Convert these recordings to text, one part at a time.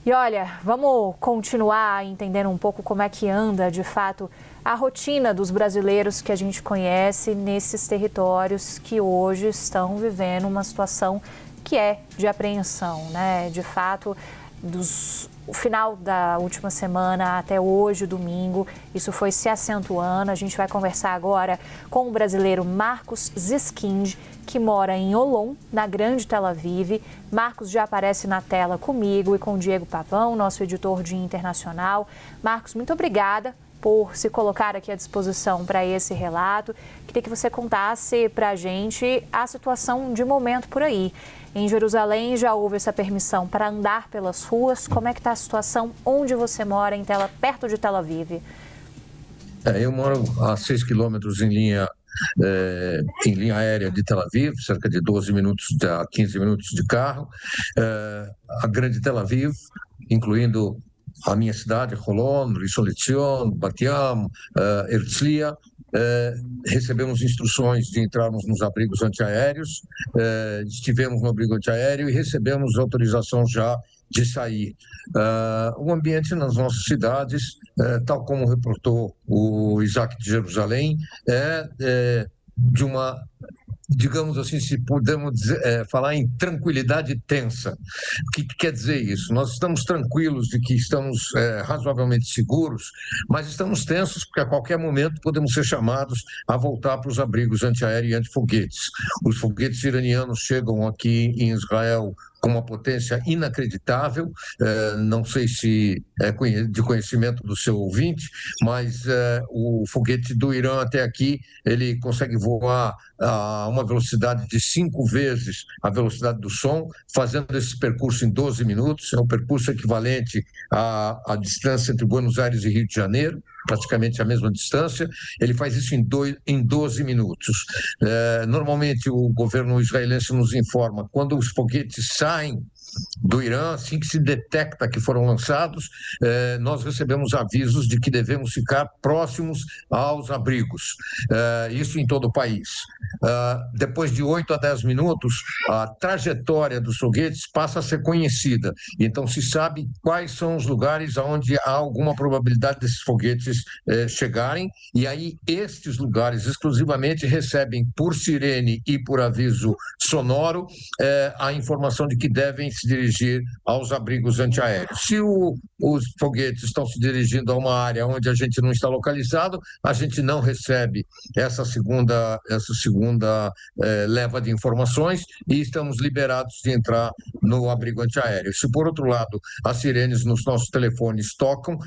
E olha, vamos continuar entendendo um pouco como é que anda, de fato, a rotina dos brasileiros que a gente conhece nesses territórios que hoje estão vivendo uma situação que é de apreensão, né? De fato, o final da última semana até hoje, domingo, isso foi se acentuando. A gente vai conversar agora com o brasileiro Marcos Ziskind, que mora em Holon, na Grande Tel Aviv. Marcos já aparece na tela comigo e com o Diego Pavão, nosso editor de internacional. Marcos, muito obrigada por se colocar aqui à disposição para esse relato. Queria que você contasse para a gente a situação de momento por aí. Em Jerusalém já houve essa permissão para andar pelas ruas. Como é que está a situação onde você mora, perto de Tel Aviv? Eu moro a 6 quilômetros em linha aérea de Tel Aviv, cerca de 12 minutos a 15 minutos de carro. A Grande Tel Aviv, incluindo a minha cidade, Holon, Rishon LeZion, Bat Yam, Herzliya, recebemos instruções de entrarmos nos abrigos antiaéreos, estivemos no abrigo antiaéreo e recebemos autorização já de sair. O ambiente nas nossas cidades, tal como reportou o Isaac de Jerusalém, é de uma, digamos assim, se pudermos falar em tranquilidade tensa. O que quer dizer isso? Nós estamos tranquilos de que estamos razoavelmente seguros, mas estamos tensos porque a qualquer momento podemos ser chamados a voltar para os abrigos antiaéreos e antifoguetes. Os foguetes iranianos chegam aqui em Israel com uma potência inacreditável, não sei se é de conhecimento do seu ouvinte, mas o foguete do Irã até aqui, ele consegue voar a uma velocidade de 5 vezes a velocidade do som, fazendo esse percurso em 12 minutos, é um percurso equivalente à distância entre Buenos Aires e Rio de Janeiro, praticamente a mesma distância. Ele faz isso em 12 minutos. Normalmente o governo israelense nos informa quando os foguetes saem do Irã, assim que se detecta que foram lançados, nós recebemos avisos de que devemos ficar próximos aos abrigos, isso em todo o país. Depois de 8 a 10 minutos, a trajetória dos foguetes passa a ser conhecida, então se sabe quais são os lugares onde há alguma probabilidade desses foguetes chegarem, e aí estes lugares exclusivamente recebem por sirene e por aviso sonoro a informação de que devem se dirigir aos abrigos antiaéreos. Se os foguetes estão se dirigindo a uma área onde a gente não está localizado, a gente não recebe essa segunda leva de informações e estamos liberados de entrar no abrigo antiaéreo. Se, por outro lado, as sirenes nos nossos telefones tocam,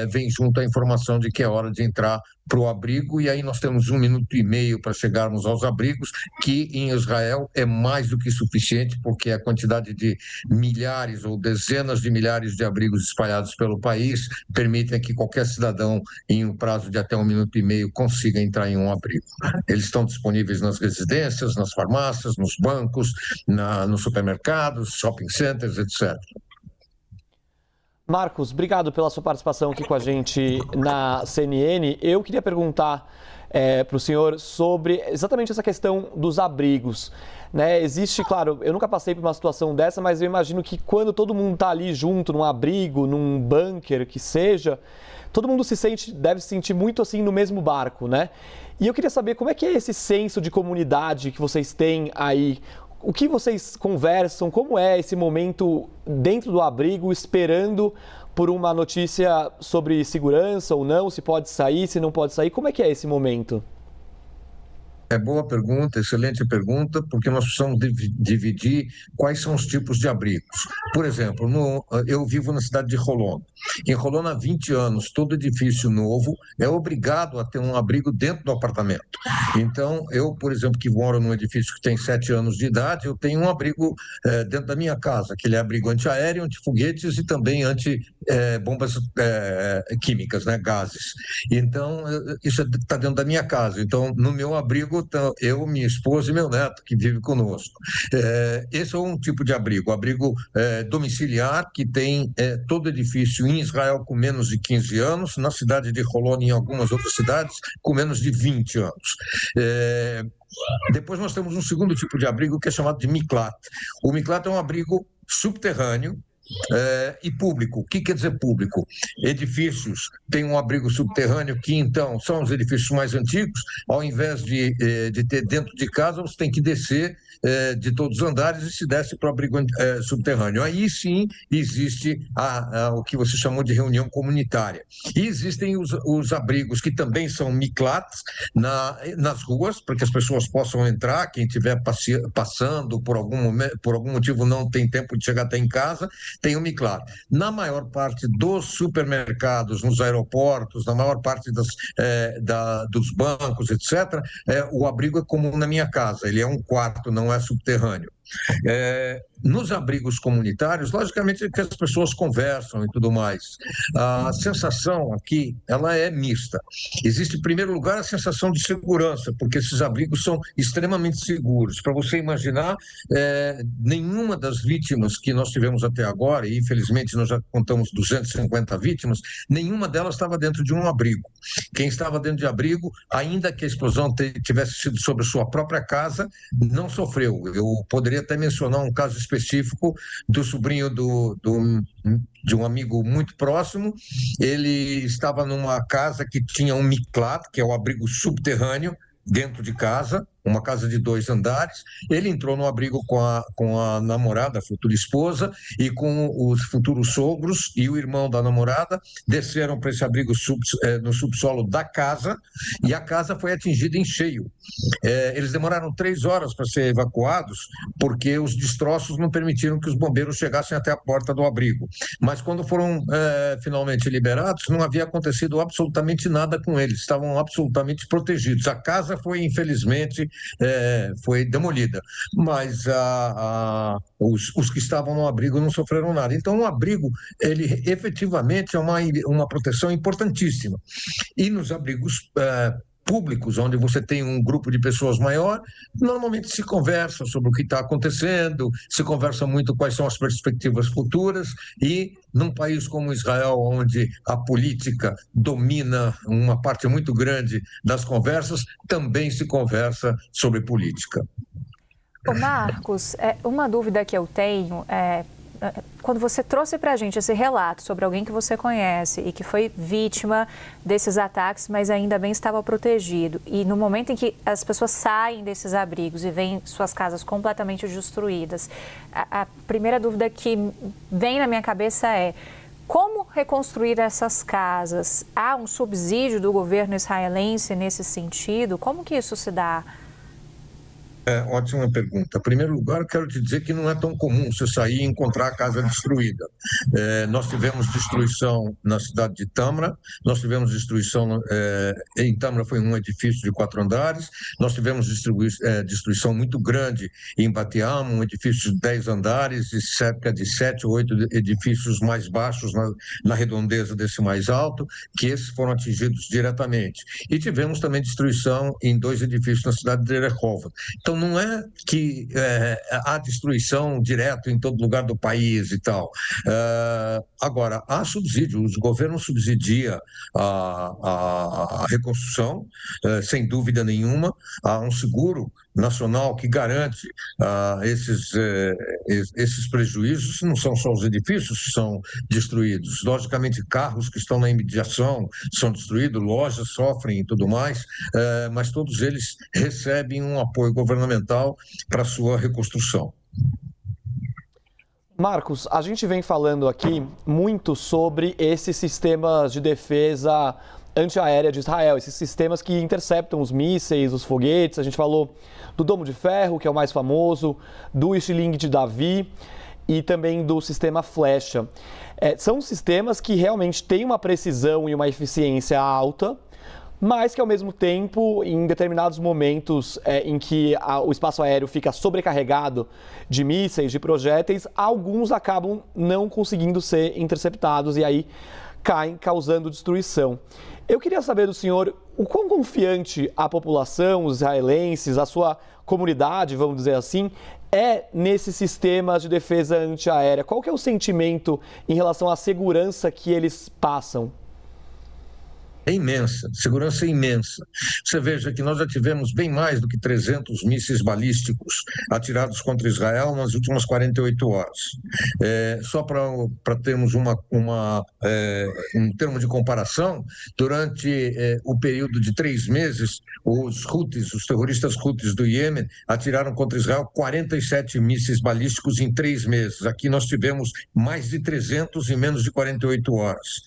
vem junto a informação de que é hora de entrar para o abrigo, e aí nós temos 1 minuto e meio para chegarmos aos abrigos, que em Israel é mais do que suficiente, porque a quantidade de milhares ou dezenas de milhares de abrigos espalhados pelo país permitem que qualquer cidadão, em um prazo de até 1 minuto e meio, consiga entrar em um abrigo. Eles estão disponíveis nas residências, nas farmácias, nos bancos, nos supermercados, shopping centers, etc. Marcos, obrigado pela sua participação aqui com a gente na CNN. Eu queria perguntar para o senhor sobre exatamente essa questão dos abrigos. Né? Existe, claro, eu nunca passei por uma situação dessa, mas eu imagino que quando todo mundo está ali junto, num abrigo, num bunker, que seja, todo mundo deve se sentir muito assim no mesmo barco, né? E eu queria saber como é que é esse senso de comunidade que vocês têm aí. O que vocês conversam? Como é esse momento dentro do abrigo, esperando por uma notícia sobre segurança ou não, se pode sair, se não pode sair? Como é que é esse momento? Boa pergunta, excelente pergunta, porque nós precisamos dividir quais são os tipos de abrigos. Por exemplo, eu vivo na cidade de Holon. Em Holon, há 20 anos, todo edifício novo é obrigado a ter um abrigo dentro do apartamento. Então, eu, por exemplo, que moro num edifício que tem 7 anos de idade, eu tenho um abrigo dentro da minha casa, que ele é abrigo antiaéreo, antifoguetes e também anti-bombas químicas, né, gases. Então, isso está dentro da minha casa. Então, no meu abrigo, eu, minha esposa e meu neto, que vive conosco. Esse é um tipo de abrigo domiciliar, que tem todo edifício em Israel com menos de 15 anos, na cidade de Holon e em algumas outras cidades com menos de 20 anos. Depois nós temos um segundo tipo de abrigo que é chamado de miklat. O miklat é um abrigo subterrâneo, E público. O que quer dizer público? Edifícios têm um abrigo subterrâneo que, então, são os edifícios mais antigos. Ao invés de ter dentro de casa, você tem que descer de todos os andares e se desce para o abrigo subterrâneo. Aí sim existe o que você chamou de reunião comunitária. E existem os abrigos que também são miclates nas ruas, para que as pessoas possam entrar, quem estiver passando por algum motivo não tem tempo de chegar até em casa, tem o miclate. Na maior parte dos supermercados, nos aeroportos, na maior parte dos bancos, etc., o abrigo é comum na minha casa, ele é um quarto, não é subterrâneo. Nos abrigos comunitários, logicamente que as pessoas conversam e tudo mais. A sensação aqui, ela é mista. Existe, em primeiro lugar, a sensação de segurança, porque esses abrigos são extremamente seguros. Para você imaginar, nenhuma das vítimas que nós tivemos até agora, e infelizmente nós já contamos 250 vítimas, nenhuma delas estava dentro de um abrigo. Quem estava dentro de abrigo, ainda que a explosão tivesse sido sobre sua própria casa, não sofreu. Eu poderia até mencionar um caso específico do sobrinho de um amigo muito próximo. Ele estava numa casa que tinha um miclate, que é o abrigo subterrâneo, dentro de casa, uma casa de 2 andares. Ele entrou no abrigo com a namorada, a futura esposa, e com os futuros sogros e o irmão da namorada, desceram para esse abrigo no subsolo da casa, e a casa foi atingida em cheio. Eles demoraram 3 horas para ser evacuados, porque os destroços não permitiram que os bombeiros chegassem até a porta do abrigo. Mas quando foram finalmente liberados, não havia acontecido absolutamente nada com eles, estavam absolutamente protegidos. A casa foi, infelizmente, foi demolida, mas os que estavam no abrigo não sofreram nada. Então, o abrigo, ele efetivamente é uma proteção importantíssima. E nos abrigos públicos, onde você tem um grupo de pessoas maior, normalmente se conversa sobre o que está acontecendo, se conversa muito quais são as perspectivas futuras, e num país como Israel, onde a política domina uma parte muito grande das conversas, também se conversa sobre política. Ô Marcos, uma dúvida que eu tenho quando você trouxe para a gente esse relato sobre alguém que você conhece e que foi vítima desses ataques, mas ainda bem estava protegido, e no momento em que as pessoas saem desses abrigos e veem suas casas completamente destruídas, a primeira dúvida que vem na minha cabeça é: como reconstruir essas casas? Há um subsídio do governo israelense nesse sentido? Como que isso se dá? Ótima pergunta. Em primeiro lugar, eu quero te dizer que não é tão comum você sair e encontrar a casa destruída. Nós tivemos destruição na cidade de Tamra, nós tivemos destruição em Tamra, foi um edifício de 4 andares, nós tivemos destruição muito grande em Bat Yam, um edifício de 10 andares e cerca de 7 ou 8 edifícios mais baixos na redondeza desse mais alto, que esses foram atingidos diretamente. E tivemos também destruição em 2 edifícios na cidade de Rehovot. Então, não é que há destruição direto em todo lugar do país e tal. Agora, há subsídio, o governo subsidia a reconstrução, sem dúvida nenhuma. Há um seguro nacional que garante esses prejuízos. Não são só os edifícios que são destruídos, logicamente carros que estão na imediação são destruídos, lojas sofrem e tudo mais, mas todos eles recebem um apoio governamental para a sua reconstrução. Marcos, a gente vem falando aqui muito sobre esses sistemas de defesa antiaérea de Israel, esses sistemas que interceptam os mísseis, os foguetes. A gente falou do Domo de Ferro, que é o mais famoso, do Estilingue de Davi e também do sistema Flecha. São sistemas que realmente têm uma precisão e uma eficiência alta, mas que ao mesmo tempo, em determinados momentos em que o espaço aéreo fica sobrecarregado de mísseis, de projéteis, alguns acabam não conseguindo ser interceptados e aí caem, causando destruição. Eu queria saber do senhor o quão confiante a população, os israelenses, a sua comunidade, vamos dizer assim, é nesses sistemas de defesa antiaérea. Qual que é o sentimento em relação à segurança que eles passam? é imensa, segurança é imensa. Você veja que nós já tivemos bem mais do que 300 mísseis balísticos atirados contra Israel nas últimas 48 horas. Só para termos um termo de comparação, durante o período de 3 meses, os terroristas Houthis do Iêmen atiraram contra Israel 47 mísseis balísticos em 3 meses. Aqui nós tivemos mais de 300 em menos de 48 horas.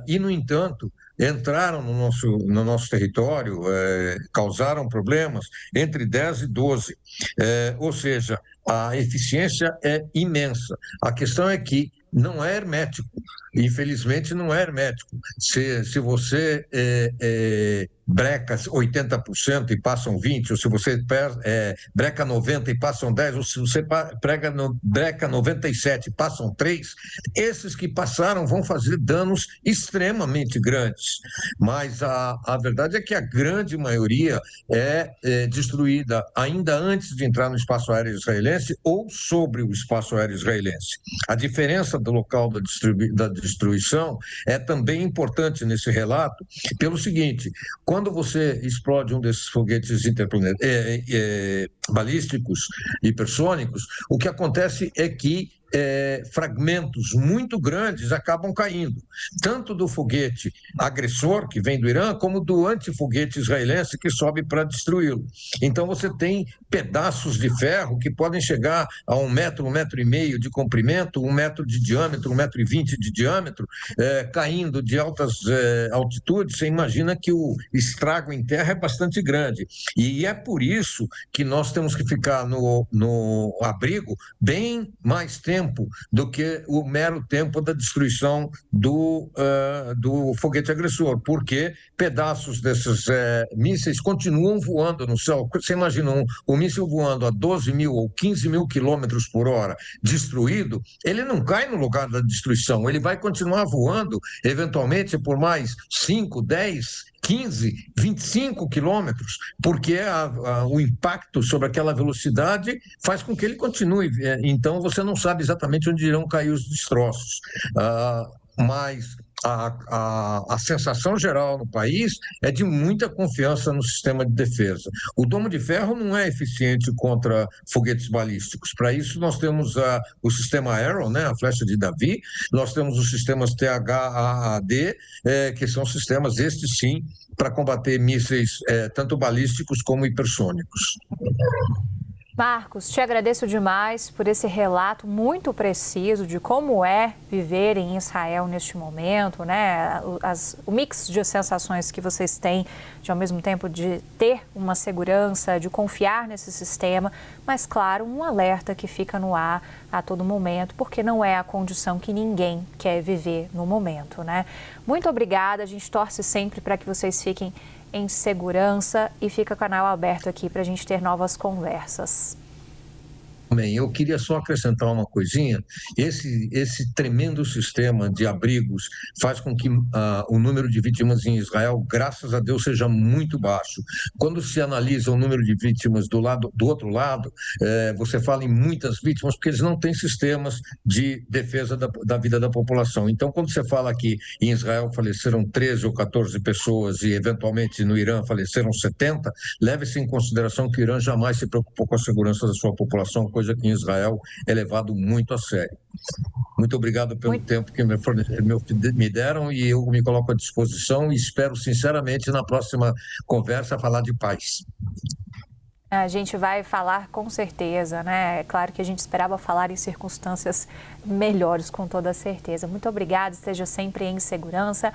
E, no entanto, entraram no nosso território, causaram problemas entre 10 e 12. Ou seja, a eficiência é imensa. A questão é que não é hermético. Infelizmente, não é hermético. Se você breca 80% e passam 20%, ou se você breca 90% e passam 10%, ou se você breca 97% e passam 3%, esses que passaram vão fazer danos extremamente grandes. Mas a verdade é que a grande maioria é destruída ainda antes de entrar no espaço aéreo israelense ou sobre o espaço aéreo israelense. A diferença do local da destruição é também importante nesse relato, pelo seguinte: quando você explode um desses foguetes balísticos hipersônicos, o que acontece é que fragmentos muito grandes acabam caindo, tanto do foguete agressor, que vem do Irã, como do antifoguete israelense, que sobe para destruí-lo. Então você tem pedaços de ferro que podem chegar a 1 metro, 1,5 metros de comprimento, 1 metro de diâmetro, 1,20 metros de diâmetro, caindo de altas altitudes. Você imagina que o estrago em terra é bastante grande. E é por isso que nós temos que ficar no abrigo bem mais tempo do que o mero tempo da destruição do foguete agressor, porque pedaços desses mísseis continuam voando no céu. Você imagina um míssil voando a 12 mil ou 15 mil quilômetros por hora, destruído, ele não cai no lugar da destruição, ele vai continuar voando, eventualmente por mais 5, 10, 15, 25 quilômetros, porque o impacto sobre aquela velocidade faz com que ele continue. Então, você não sabe exatamente onde irão cair os destroços. Mas a sensação geral no país é de muita confiança no sistema de defesa. O domo de ferro não é eficiente contra foguetes balísticos. Para isso, nós temos o sistema Arrow, né, a flecha de Davi, nós temos os sistemas THAAD, que são sistemas, estes sim, para combater mísseis tanto balísticos como hipersônicos. Marcos, te agradeço demais por esse relato muito preciso de como é viver em Israel neste momento, né? O mix de sensações que vocês têm, de ao mesmo tempo de ter uma segurança, de confiar nesse sistema, mas claro, um alerta que fica no ar a todo momento, porque não é a condição que ninguém quer viver no momento, né? Muito obrigada, a gente torce sempre para que vocês fiquem em segurança e fica o canal aberto aqui para a gente ter novas conversas. Bem, eu queria só acrescentar uma coisinha. Esse tremendo sistema de abrigos faz com que o número de vítimas em Israel, graças a Deus, seja muito baixo. Quando se analisa o número de vítimas do outro lado, você fala em muitas vítimas, porque eles não têm sistemas de defesa da vida da população. Então, quando você fala que em Israel faleceram 13 ou 14 pessoas e, eventualmente, no Irã faleceram 70, leve-se em consideração que o Irã jamais se preocupou com a segurança da sua população, coisa que em Israel é levado muito a sério. Muito obrigado pelo tempo que me deram e eu me coloco à disposição e espero sinceramente na próxima conversa falar de paz. A gente vai falar com certeza, né? É claro que a gente esperava falar em circunstâncias melhores, com toda certeza. Muito obrigada, esteja sempre em segurança.